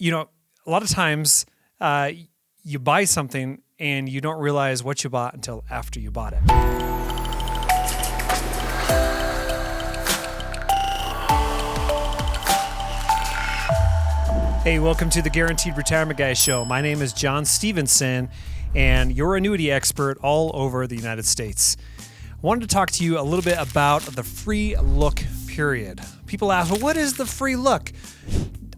A lot of times you buy something and you don't realize what you bought until after you bought it. Hey, welcome to the Guaranteed Retirement Guy Show. My name is John Stevenson, and you're an annuity expert all over the United States. I wanted to talk to you a little bit about the free look period. People ask, well, what is the free look?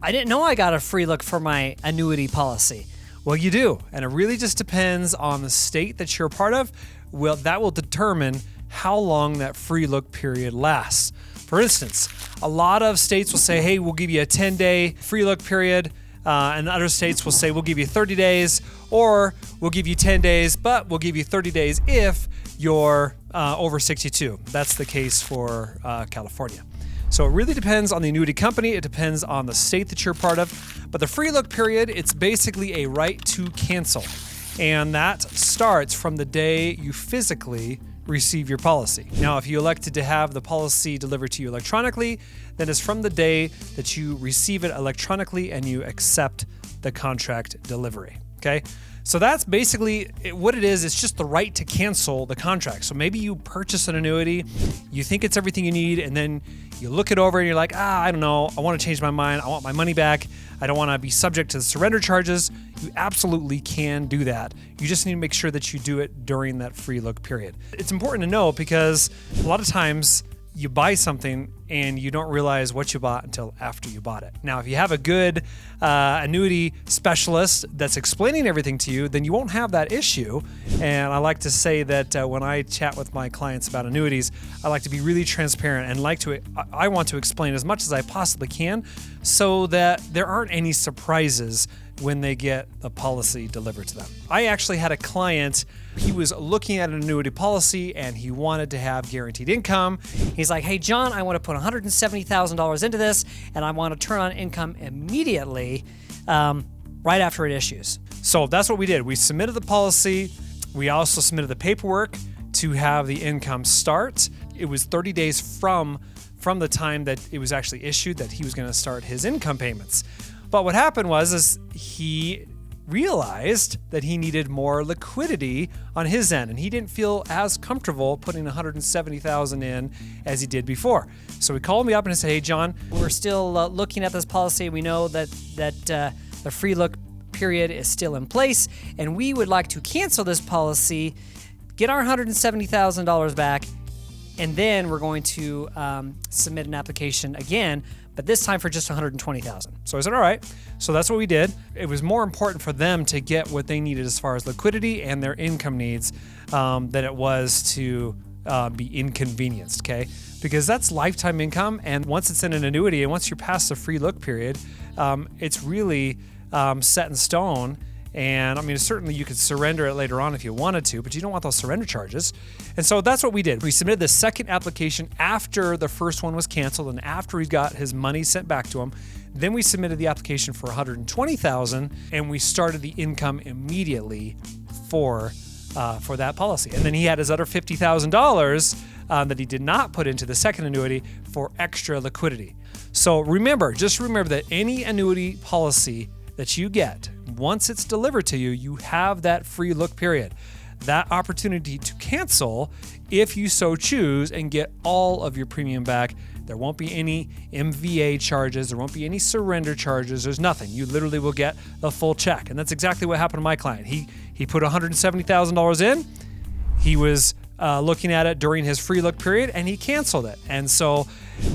I didn't know I got a free look for my annuity policy. Well, you do, and it really just depends on the state that you're a part of. Well, that will determine how long that free look period lasts. For instance, a lot of states will say, hey, we'll give you a 10-day free look period, and other states will say, we'll give you 30 days, or we'll give you 10 days, but we'll give you 30 days if you're over 62. That's the case for California. So it really depends on the annuity company. It depends on the state that you're part of. But the free look period, it's basically a right to cancel. And that starts from the day you physically receive your policy. Now, if you elected to have the policy delivered to you electronically, then it's from the day that you receive it electronically and you accept the contract delivery. Okay? So that's basically what it is. It's just the right to cancel the contract. So maybe you purchase an annuity, you think it's everything you need, and then you look it over and you're like, I don't know, I want to change my mind. I want my money back. I don't want to be subject to the surrender charges. You absolutely can do that. You just need to make sure that you do it during that free look period. It's important to know because a lot of times you buy something and you don't realize what you bought until after you bought it. Now, if you have a good annuity specialist that's explaining everything to you, then you won't have that issue. And I like to say that when I chat with my clients about annuities, I like to be really transparent and I want to explain as much as I possibly can so that there aren't any surprises when they get the policy delivered to them. I actually had a client, he was looking at an annuity policy and he wanted to have guaranteed income. He's like, hey, John, I want to put $170,000 into this and I want to turn on income immediately right after it issues. So that's what we did. We submitted the policy. We also submitted the paperwork to have the income start. It was 30 days from the time that it was actually issued that he was going to start his income payments. But what happened was he realized that he needed more liquidity on his end, and he didn't feel as comfortable putting $170,000 in as he did before. So he called me up and he said, "Hey, John, we're still looking at this policy. We know that the free look period is still in place, and we would like to cancel this policy, get our $170,000 back, and then we're going to submit an application again, but this time for just $120,000. So I said, all right. So that's what we did. It was more important for them to get what they needed as far as liquidity and their income needs than it was to be inconvenienced, okay? Because that's lifetime income, and once it's in an annuity and once you're past the free look period, it's really set in stone. And I mean, certainly you could surrender it later on if you wanted to, but you don't want those surrender charges. And so that's what we did. We submitted the second application after the first one was canceled and after he got his money sent back to him. Then we submitted the application for $120,000 and we started the income immediately for that policy. And then he had his other $50,000 that he did not put into the second annuity for extra liquidity. So just remember that any annuity policy that you get, once it's delivered to you, you have that free look period, that opportunity to cancel if you so choose and get all of your premium back. There won't be any MVA charges. There won't be any surrender charges. There's nothing. You literally will get the full check. And that's exactly what happened to my client. He put $170,000 in. He was looking at it during his free look period and he canceled it. And so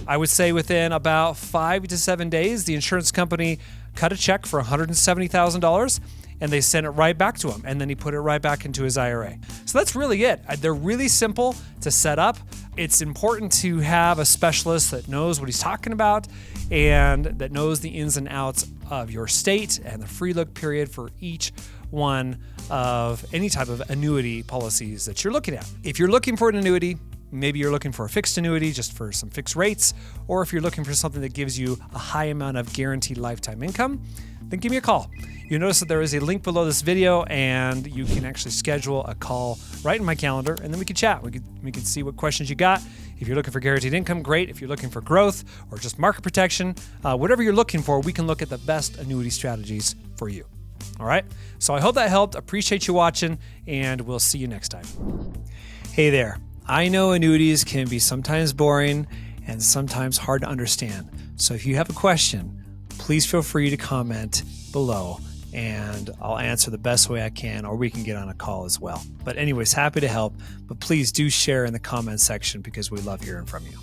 I would say within about 5 to 7 days, the insurance company cut a check for $170,000 and they sent it right back to him. And then he put it right back into his IRA. So that's really it. They're really simple to set up. It's important to have a specialist that knows what he's talking about and that knows the ins and outs of your state and the free look period for each one of any type of annuity policies that you're looking at. If you're looking for an annuity, maybe you're looking for a fixed annuity just for some fixed rates, or if you're looking for something that gives you a high amount of guaranteed lifetime income, then give me a call. You'll notice that there is a link below this video and you can actually schedule a call right in my calendar and then we can chat. We can see what questions you got If you're looking for guaranteed income, great. If you're looking for growth or just market protection, whatever you're looking for, we can look at the best annuity strategies for you. All right. So I hope that helped. Appreciate you watching, and we'll see you next time. Hey there. I know annuities can be sometimes boring and sometimes hard to understand. So if you have a question, please feel free to comment below and I'll answer the best way I can, or we can get on a call as well. But anyways, happy to help. But please do share in the comment section because we love hearing from you.